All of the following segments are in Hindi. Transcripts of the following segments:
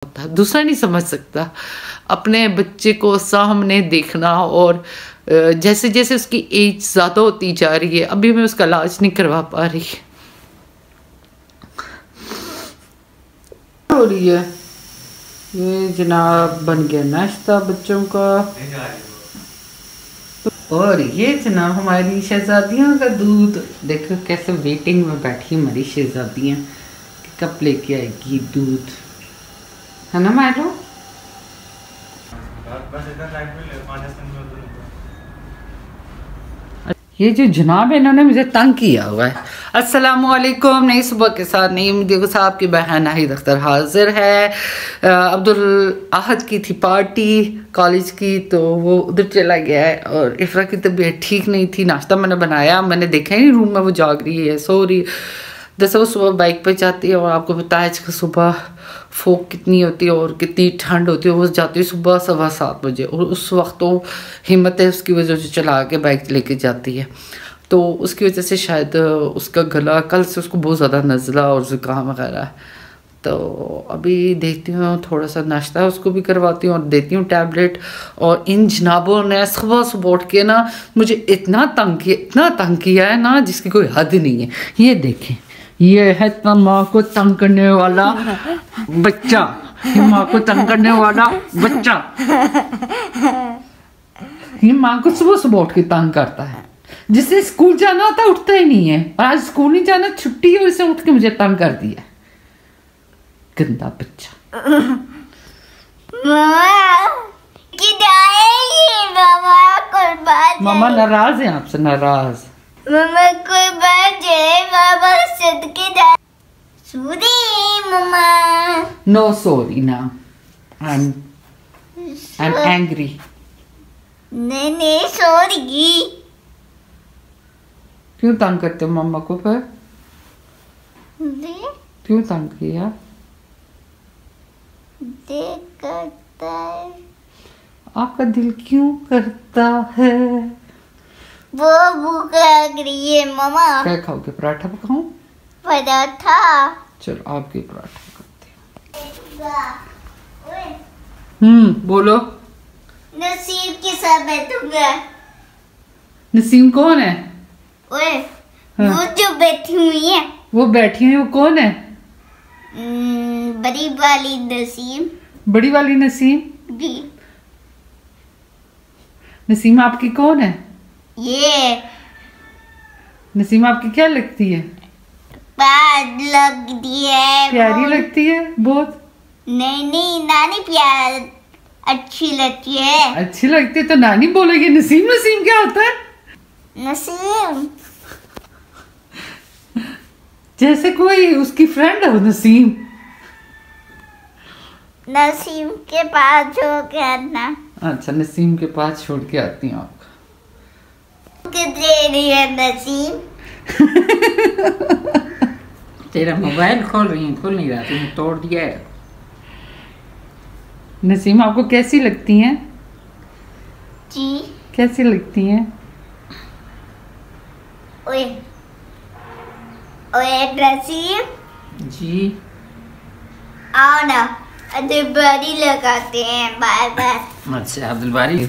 होता, दूसरा नहीं समझ सकता। अपने बच्चे को सामने देखना और जैसे जैसे उसकी एज ज़्यादा होती जा रही है, अभी मैं उसका इलाज नहीं करवा पा रही। हो रही है ये जनाब, बन गया नाश्ता बच्चों का। और ये जनाब हमारी शहजादियों का दूध, देखो कैसे वेटिंग में बैठी हमारी शहजादियाँ कि कब लेके आएगी दूध, है ना मैडम? ये जो जनाब है इन्होंने मुझे तंग किया हुआ है। अस्सलामुअलैकुम, नई सुबह के साथ नई उम्मीद साहब की बहन नाहिद अख्तर हाजिर है। अब्दुल आहद की थी पार्टी कॉलेज की, तो वो उधर चला गया है और इफ्रा की तबीयत ठीक नहीं थी। नाश्ता मैंने बनाया, मैंने देखा ही रूम में वो जाग रही है, सो रही। जैसे वो सुबह बाइक पे जाती है और आपको पता है कि सुबह फोक कितनी होती है और कितनी ठंड होती है। वो जाती है सुबह 7:15 बजे और उस वक्त तो हिम्मत है उसकी वजह से चला के बाइक लेके जाती है, तो उसकी वजह से शायद उसका गला, कल से उसको बहुत ज़्यादा नज़ला और ज़ुकाम वगैरह है। तो अभी देखती हूँ थोड़ा सा नाश्ता उसको भी करवाती हूँ और देती हूँ टैबलेट। और इन जनाबों ने सुबह सुबह उठ के ना मुझे इतना तंग किया है ना जिसकी कोई हद नहीं है। ये देखें, ये है माँ को तंग करने वाला बच्चा, माँ को तंग करने वाला बच्चा। ये माँ को सुबह सुबह उठ के तंग करता है। जिससे स्कूल जाना होता उठता ही नहीं है, और आज स्कूल नहीं जाना, छुट्टी है, उसे उठ के मुझे तंग कर दिया। गंदा बच्चा। मामा नाराज है आपसे, नाराज। मम्मा कोई बात है, मामा सदके जा। सॉरी मम्मा। No sorry now. I'm angry. नहीं सॉरी। क्यों तंग करते हो मम्मा को फिर? क्यों तंग किया? दिल करता है। आपका दिल क्यों करता है? वो भूख लग रही है मम्मा। क्या खाओगे, पराठा पकाऊं? पराठा। चलो आपके पराठा करते हैं। बोलो। नसीब के साथ बैठूंगा। नसीम कौन है? ओए, हाँ। वो जो बैठी हुई है। वो बैठी हुई, वो कौन है? बड़ी वाली नसीम। बड़ी वाली नसीम? जी। नसीम आपकी कौन है? ये नसीम आपकी क्या लगती है? बात लगती है, प्यारी लगती है बहुत। नहीं नानी प्यार अच्छी लगती है। अच्छी लगती है तो नानी बोलेगी। नसीम नसीम क्या होता है? नसीम जैसे कोई उसकी फ्रेंड हो। नसीम नसीम के पास छोड़ के आना। अच्छा, नसीम के पास छोड़ के आती हूँ आपको। कितने रही है नसीम? तेरा मोबाइल खोल रही है, खुल नहीं रहा, तुमने तोड़ दिया है। नसीम आपको कैसी लगती हैं? जी। कैसी लगती हैं? ओए ओए नसीम जी। आओ ना, अदर बड़ी लगाते हैं बार। अच्छा अब्दुल बारी,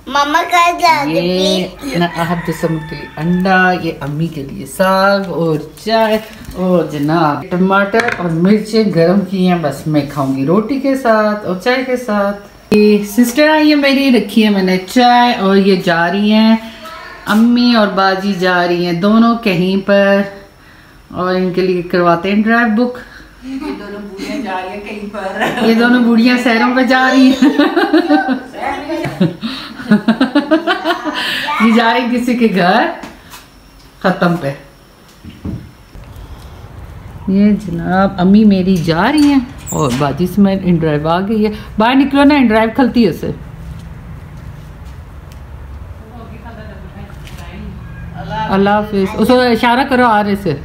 मम्मा का जाते ये प्लीज। ना आप जैसम के लिए अंडा, ये अम्मी के लिए साग और चाय, और जनाब टमाटर और मिर्चें गरम की हैं। बस मैं खाऊंगी रोटी के साथ और चाय के साथ। ये सिस्टर आई है मेरी, रखी है मैंने चाय, और ये जा रही हैं अम्मी और बाजी जा रही हैं दोनों कहीं पर, और इनके लिए करवाते हैं ड्राइव बुक। ये दोनों बुढ़ियां जा रही है कहीं पर। ये दोनों बुढ़ियां सैरों पे जा रही हैं। ये जा रही किसी के घर खत्म पे। ये जनाब अम्मी मेरी जा रही हैं और बाजी से मैं इन ड्राइव आ गई है। बाहर निकलो ना, इन ड्राइव खलती है उसे। अल्लाह हाफिज। उसको इशारा करो आ रहे से।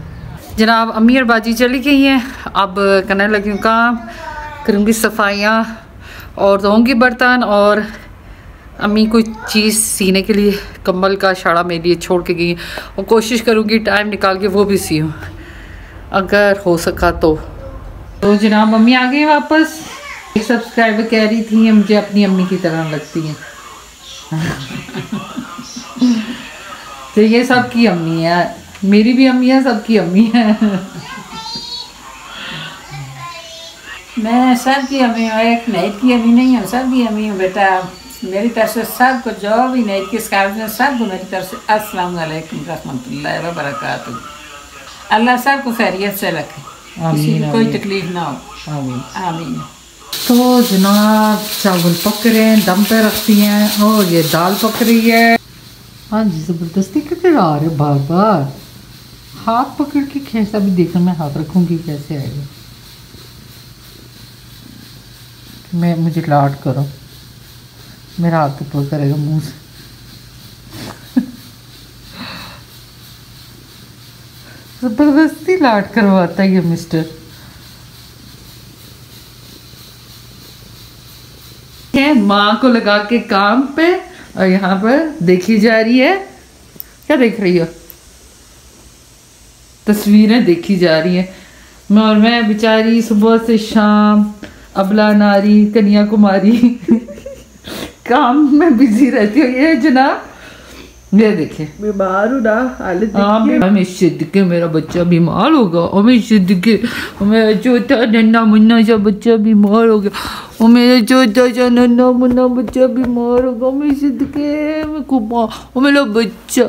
जनाब अम्मी और बाजी चली गई हैं, अब करने लगी हूँ काम, करूँगी सफाइयाँ और धोऊँगी बर्तन, और अम्मी कोई चीज़ सीने के लिए कंबल का शाड़ा मेरे लिए छोड़ के गई, और कोशिश करूँगी टाइम निकाल के वो भी सीऊँ अगर हो सका तो। तो जनाब मम्मी आ गई वापस। एक सब्सक्राइबर कह रही थी मुझे अपनी अम्मी की तरह लगती हैं। तो ये सबकी अम्मी है, मेरी भी अम्मी है, सबकी अम्मी है। मैं सबकी अम्मी हूँ, एक नैत की अम्मी नहीं हूँ, सबकी अम्मी हूँ बेटा। मेरी तरफ से सबको जो भी नैत की स्काफ में सबको मेरी तरफ से अस्सलाम वालेकुम रहमतुल्लाहि व बरकातुहू। अल्लाह सबको खैरियत से रखे, किसी को कोई तकलीफ ना हो। आमीन आमीन। तो जनाब चावल पक रहे हैं, दम पे रखती हैं, और ये दाल पक रही है। हाँ जी, ज़बरदस्ती क्यों आ रहे बार बार? हाथ पकड़ के खींचता भी देखना, मैं हाथ रखूँगी कैसे आएगा। मैं मुझे लाड करो, मेरा हाथ ऊपर करेगा मुंह से। ज़बरदस्ती लाड करवाता है ये मिस्टर। माँ को लगा के काम पे, और यहाँ पर देखी जा रही है, क्या देख रही हो? तस्वीरें देखी जा रही हैं। मैं बेचारी सुबह से शाम अबला नारी कन्याकुमारी काम में बिजी रहती हूँ। ये जनाब ये देखे बीमार हूँ ना, हालत के मेरा बच्चा बीमार होगा, के मेरा छोटा नन्ना मुन्ना सा बच्चा बीमार हो गया, और मेरा छोटा सा नन्ना मुन्ना बच्चा बीमार होगा, मेरा बच्चा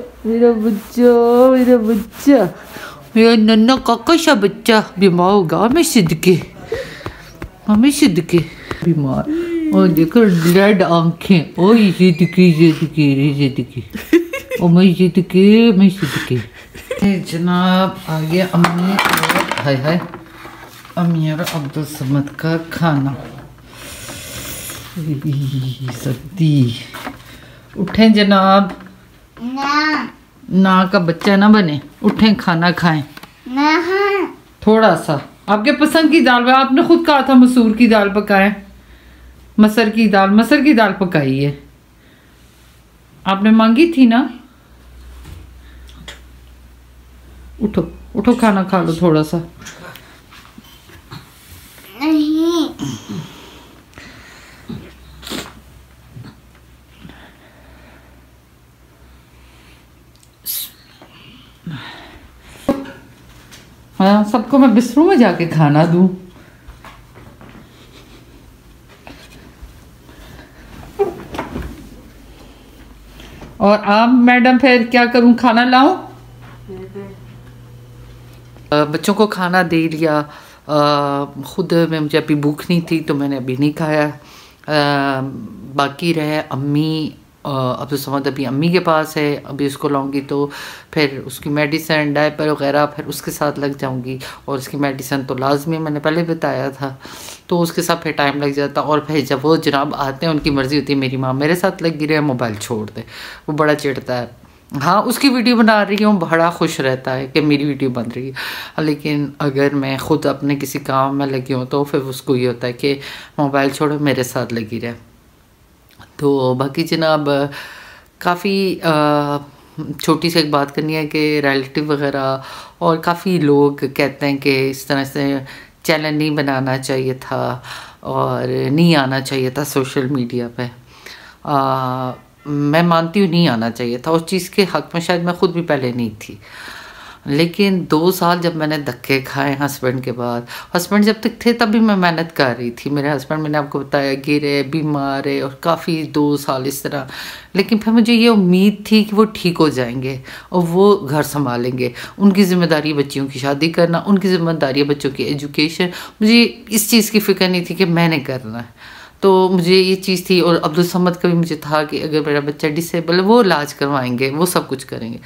मेरा नन्ना काका सा बच्चा बीमार होगा, हमें सिद्दीकी बीमार। और देखो रेड आंखें, ओ सिद्दीकी ओ मैं सिद्दीकी। जनाब आ गया अम्मी और हाय अम्मी और अब्दुल समद का खाना। सर्दी उठें जनाब, ना का बच्चा ना बने, उठें खाना खाएं। थोड़ा सा आपके पसंद की दाल, आपने खुद कहा था मसूर की दाल पकाएं, मसर की दाल पकाई है, आपने मांगी थी ना। उठो खाना खा लो थोड़ा सा। नहीं हाँ, सबको मैं बिस्तरों में जाके खाना दूं। और आप मैडम फिर क्या करूं, खाना लाऊं? बच्चों को खाना दे लिया, खुद में मुझे अभी भूख नहीं थी तो मैंने अभी नहीं खाया। बाकी रहे अम्मी, अब्दुल समद अभी अम्मी के पास है, अभी उसको लाऊंगी तो फिर उसकी मेडिसिन डायपर वगैरह फिर उसके साथ लग जाऊंगी, और उसकी मेडिसिन तो लाजमी मैंने पहले बताया था, तो उसके साथ फिर टाइम लग जाता। और फिर जब वो जनाब आते हैं उनकी मर्ज़ी होती है मेरी माँ मेरे साथ लगी रहे, मोबाइल छोड़ दे, वो बड़ा चिढ़ता है। हाँ, उसकी वीडियो बना रही हूँ, बड़ा खुश रहता है कि मेरी वीडियो बन रही है, लेकिन अगर मैं ख़ुद अपने किसी काम में लगी हूँ तो फिर उसको ये होता है कि मोबाइल छोड़ो मेरे साथ लगी रहे। तो बाकी जनाब काफ़ी छोटी सी एक बात करनी है कि रिलेटिव वगैरह और काफ़ी लोग कहते हैं कि इस तरह से चैनल नहीं बनाना चाहिए था और नहीं आना चाहिए था सोशल मीडिया पे। मैं मानती हूँ नहीं आना चाहिए था, उस चीज़ के हक़ में शायद मैं खुद भी पहले नहीं थी, लेकिन 2 साल जब मैंने धक्के खाए हस्बैंड के बाद, हस्बैंड जब तक थे तब भी मैं मेहनत कर रही थी। मेरे हस्बैंड मैंने आपको बताया गिरे, बीमार है, और काफ़ी 2 साल इस तरह, लेकिन फिर मुझे ये उम्मीद थी कि वो ठीक हो जाएंगे और वो घर संभालेंगे। उनकी ज़िम्मेदारी बच्चियों की शादी करना, उनकी ज़िम्मेदारी है बच्चों की एजुकेशन। मुझे इस चीज़ की फ़िक्र नहीं थी कि मैंने करना है, तो मुझे ये चीज़ थी। और अब्दुल समद का भी मुझे था कि अगर मेरा बच्चा डिसेबल है वो इलाज करवाएंगे, वो सब कुछ करेंगे।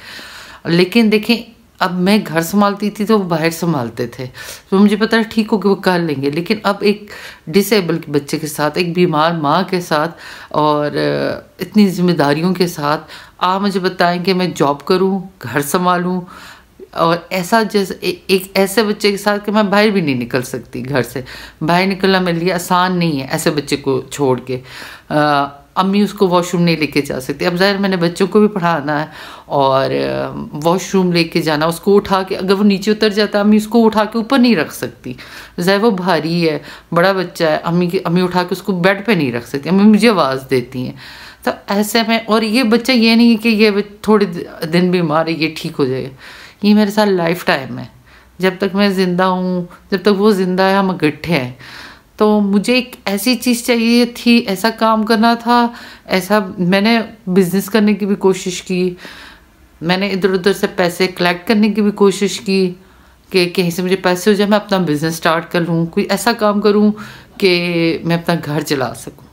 लेकिन देखें, अब मैं घर संभालती थी तो वो बाहर संभालते थे, तो मुझे पता है ठीक हो कि वो कर लेंगे। लेकिन अब एक डिसेबल बच्चे के साथ, एक बीमार माँ के साथ और इतनी जिम्मेदारियों के साथ आप मुझे बताएं कि मैं जॉब करूं, घर संभालूं, और ऐसा जैसे एक ऐसे बच्चे के साथ कि मैं बाहर भी नहीं निकल सकती, घर से बाहर निकलना मेरे लिए आसान नहीं है ऐसे बच्चे को छोड़ के। अम्मी उसको वॉशरूम नहीं लेके जा सकती। अब ज़ाहिर मैंने बच्चों को भी पढ़ाना है और वॉशरूम लेके जाना, उसको उठा के अगर वो नीचे उतर जाता है अम्मी उसको उठा के ऊपर नहीं रख सकती, ज़ाहिर वो भारी है, बड़ा बच्चा है, अम्मी उठा के उसको बेड पे नहीं रख सकती, अम्मी मुझे आवाज़ देती हैं। तो ऐसे में, और ये बच्चा ये नहीं है कि ये थोड़े दिन बीमार है ये ठीक हो जाएगा, ये मेरे साथ लाइफ टाइम है, जब तक मैं ज़िंदा हूँ, जब तक वो ज़िंदा है हम इकट्ठे हैं। तो मुझे एक ऐसी चीज़ चाहिए थी, ऐसा काम करना था, ऐसा मैंने बिज़नेस करने की भी कोशिश की, मैंने इधर उधर से पैसे कलेक्ट करने की भी कोशिश की कि कहीं से मुझे पैसे हो जाए मैं अपना बिज़नेस स्टार्ट कर लूँ, कोई ऐसा काम करूँ कि मैं अपना घर चला सकूँ।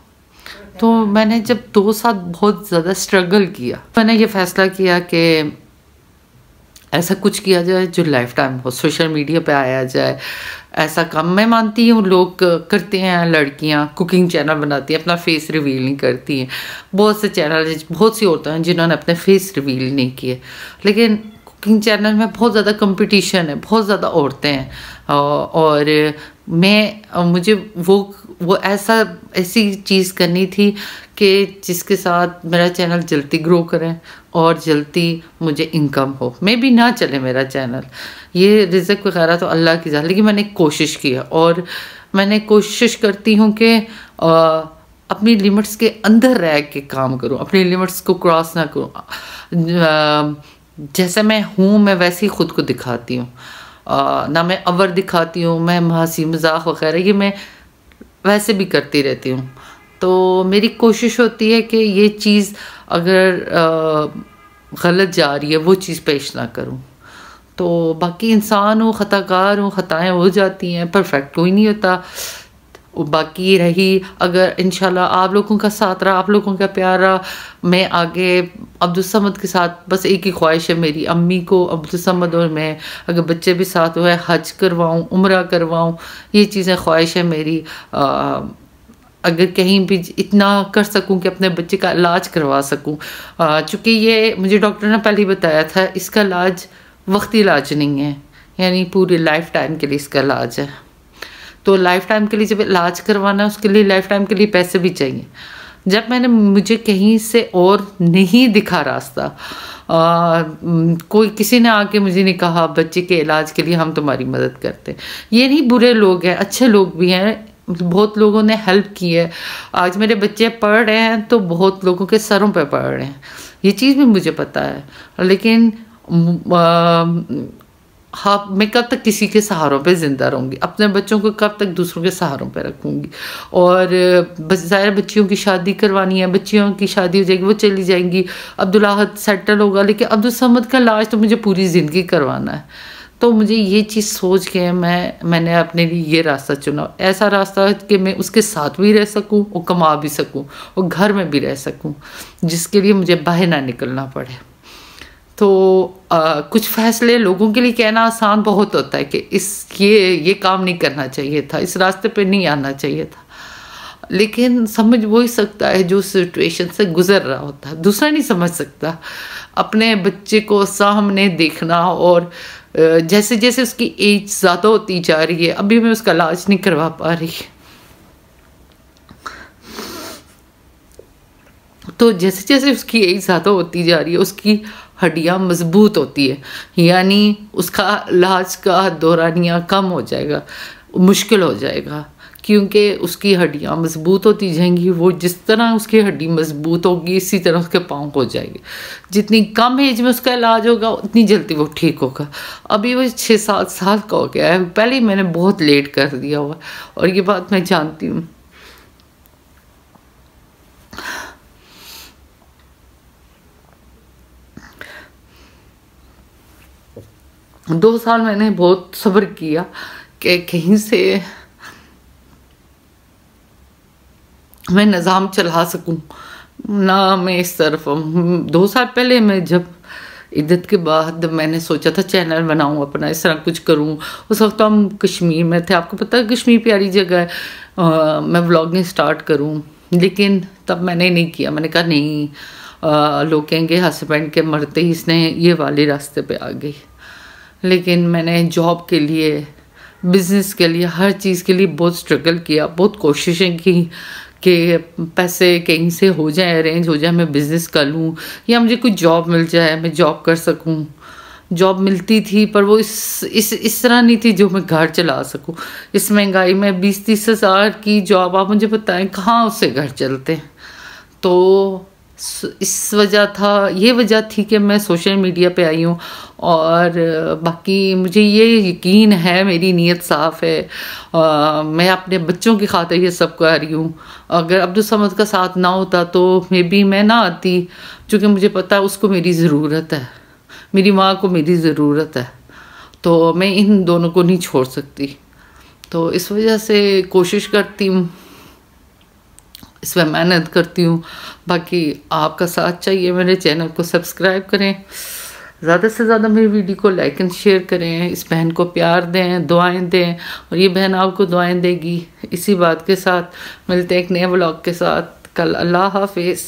तो मैंने जब 2 साल बहुत ज़्यादा स्ट्रगल किया, मैंने ये फ़ैसला किया कि ऐसा कुछ किया जाए जो लाइफ टाइम हो, सोशल मीडिया पे आया जाए। ऐसा काम मैं मानती हूँ लोग करते हैं, लड़कियाँ कुकिंग चैनल बनाती हैं, अपना फेस रिवील नहीं करती हैं, बहुत से चैनल, बहुत सी औरतें हैं जिन्होंने अपने फेस रिवील नहीं किए, लेकिन कुकिंग चैनल में बहुत ज़्यादा कंपटीशन है, बहुत ज़्यादा औरतें हैं और मुझे वो ऐसी चीज़ करनी थी कि जिसके साथ मेरा चैनल जल्दी ग्रो करे और जल्दी मुझे इनकम हो। मैं भी ना चले मेरा चैनल, ये रिज़्क वगैरह तो अल्लाह की जान, लेकिन मैंने कोशिश की है और मैंने कोशिश करती हूँ कि अपनी लिमिट्स के अंदर रह के काम करूँ, अपनी लिमिट्स को क्रॉस ना करूँ। जैसे मैं हूँ मैं वैसे ही ख़ुद को दिखाती हूँ, ना मैं अवर दिखाती हूँ, मैं हंसी मजाक वगैरह ये मैं वैसे भी करती रहती हूँ। तो मेरी कोशिश होती है कि ये चीज़ अगर गलत जा रही है वो चीज़ पेश ना करूँ। तो बाकी इंसान हूँ, ख़ताकार हूँ, ख़ताएँ हो जाती हैं, परफेक्ट कोई नहीं होता। बाकी रही अगर इंशाल्लाह आप लोगों का साथ रहा, आप लोगों का प्यार रहा, मैं आगे अब्दुल समद के साथ बस एक ही ख्वाहिश है मेरी, अम्मी को, अब्दुल समद और मैं, अगर बच्चे भी साथ हुए, हज करवाऊँ, उम्रा करवाऊँ, ये चीज़ें ख्वाहिश है मेरी। अगर कहीं भी इतना कर सकूं कि अपने बच्चे का इलाज करवा सकूं, चूँकि ये मुझे डॉक्टर ने पहले ही बताया था, इसका इलाज वक्ती इलाज नहीं है, यानी पूरी लाइफ टाइम के लिए इसका इलाज है। तो लाइफ टाइम के लिए जब इलाज करवाना है उसके लिए लाइफ टाइम के लिए पैसे भी चाहिए। जब मैंने मुझे कहीं से और नहीं दिखा रास्ता, कोई किसी ने आके मुझे नहीं कहा बच्चे के इलाज के लिए हम तुम्हारी मदद करते, ये नहीं, बुरे लोग हैं, अच्छे लोग भी हैं, बहुत लोगों ने हेल्प की है। आज मेरे बच्चे पढ़ रहे हैं तो बहुत लोगों के सरों पे पढ़ रहे हैं, ये चीज़ भी मुझे पता है, लेकिन हाँ, मैं कब तक किसी के सहारों पे ज़िंदा रहूँगी, अपने बच्चों को कब तक दूसरों के सहारों पे रखूँगी। और ज़ाहिर बच्चियों की शादी करवानी है, बच्चियों की शादी हो जाएगी, वो चली जाएंगी, अब्दुल अहद सेटल होगा, लेकिन अब्दुल समद का इलाज तो मुझे पूरी ज़िंदगी करवाना है। तो मुझे ये चीज़ सोच के मैंने अपने लिए ये रास्ता चुना, ऐसा रास्ता कि मैं उसके साथ भी रह सकूं और कमा भी सकूं और घर में भी रह सकूं, जिसके लिए मुझे बाहर ना निकलना पड़े। तो कुछ फ़ैसले लोगों के लिए कहना आसान बहुत होता है कि ये काम नहीं करना चाहिए था, इस रास्ते पे नहीं आना चाहिए था, लेकिन समझ वो ही सकता है जो सिचुएशन से गुज़र रहा होता है, दूसरा नहीं समझ सकता। अपने बच्चे को सामने देखना और जैसे जैसे उसकी एज ज़्यादा होती जा रही है, अभी मैं उसका इलाज नहीं करवा पा रही, तो जैसे जैसे उसकी एज ज़्यादा होती जा रही है उसकी हड्डियाँ मजबूत होती है, यानी उसका इलाज का दौरानिया कम हो जाएगा, मुश्किल हो जाएगा, क्योंकि उसकी हड्डियाँ मजबूत होती जाएंगी। वो जिस तरह उसकी हड्डी मजबूत होगी इसी तरह उसके पाँव हो जाएंगे। जितनी कम एज में उसका इलाज होगा उतनी जल्दी वो ठीक होगा। अभी वो 6-7 साल का हो गया है, पहले ही मैंने बहुत लेट कर दिया हुआ, और ये बात मैं जानती हूँ। दो साल मैंने बहुत सब्र किया कि कहीं से मैं निज़ाम चला सकूं, ना मैं इस तरफ। 2 साल पहले मैं जब इद्दत के बाद मैंने सोचा था चैनल बनाऊं अपना, इस तरह कुछ करूं, उस वक्त हम कश्मीर में थे, आपको पता है कश्मीर प्यारी जगह है, मैं व्लॉगिंग स्टार्ट करूं, लेकिन तब मैंने नहीं किया। मैंने कहा नहीं, लोग कहेंगे हस्बैंड के मरते ही इसने ये वाले रास्ते पे आ गई। लेकिन मैंने जॉब के लिए, बिज़नेस के लिए, हर चीज़ के लिए बहुत स्ट्रगल किया, बहुत कोशिशें की कि पैसे कहीं से हो जाए, अरेंज हो जाए, मैं बिज़नेस कर लूँ या मुझे कोई जॉब मिल जाए, मैं जॉब कर सकूँ। जॉब मिलती थी पर वो इस तरह नहीं थी जो मैं घर चला सकूँ। इस महंगाई में 20-30 हज़ार की जॉब, आप मुझे बताएं कहाँ उससे घर चलते हैं। तो इस ये वजह थी कि मैं सोशल मीडिया पे आई हूँ। और बाकी मुझे ये यकीन है, मेरी नीयत साफ़ है, मैं अपने बच्चों की खातिर ये सब कर रही हूँ। अगर अब्दुल समद का साथ ना होता तो मे बी मैं ना आती, क्योंकि मुझे पता है उसको मेरी ज़रूरत है, मेरी माँ को मेरी ज़रूरत है, तो मैं इन दोनों को नहीं छोड़ सकती। तो इस वजह से कोशिश करती हूँ, इसमें मेहनत करती हूँ। बाकी आपका साथ चाहिए, मेरे चैनल को सब्सक्राइब करें, ज़्यादा से ज़्यादा मेरी वीडियो को लाइक एंड शेयर करें, इस बहन को प्यार दें, दुआएं दें, और ये बहन आपको दुआएं देगी। इसी बात के साथ मिलते हैं एक नए व्लॉग के साथ कल। अल्लाह हाफिज़।